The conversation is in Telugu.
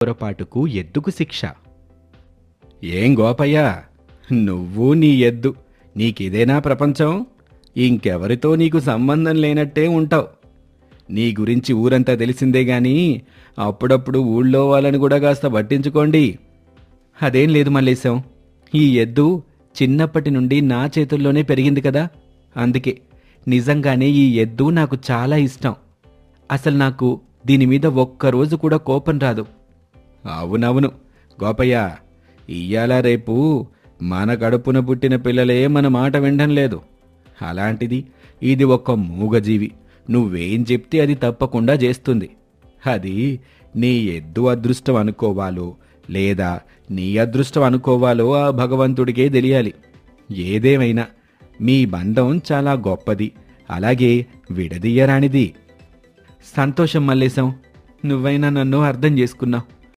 పొరపాటుకు ఎద్దుకు శిక్ష. ఏం గోపయ్య, నువ్వు నీ ఎద్దు, నీకిదేనా ప్రపంచం? ఇంకెవరితో నీకు సంబంధం లేనట్టే ఉంటావు. నీ గురించి ఊరంతా తెలిసిందే గాని అప్పుడప్పుడు ఊళ్ళో వాళ్ళని కూడా కాస్త పట్టించుకోండి. అదేం లేదు మల్లేశం, ఈ ఎద్దు చిన్నప్పటి నుండి నా చేతుల్లోనే పెరిగింది కదా, అందుకే నిజంగానే ఈ ఎద్దు నాకు చాలా ఇష్టం. అసలు నాకు దీనిమీద ఒక్కరోజు కూడా కోపం రాదు. అవునవును గోపయ్య, ఇయ్యాల రేపు మన కడుపున పుట్టిన పిల్లలే మన మాట వినడం లేదు. అలాంటిది ఇది ఒక మూగజీవి, నువ్వేం చెప్తే అది తప్పకుండా చేస్తుంది. అది నీ ఎద్దు అదృష్టం అనుకోవాలో లేదా నీ అదృష్టం అనుకోవాలో ఆ భగవంతుడికే తెలియాలి. ఏదేమైనా మీ బంధం చాలా గొప్పది, అలాగే విడదీయరానిది. సంతోషం మల్లేశం, నువ్వైనా నన్ను అర్థం చేసుకున్నావు.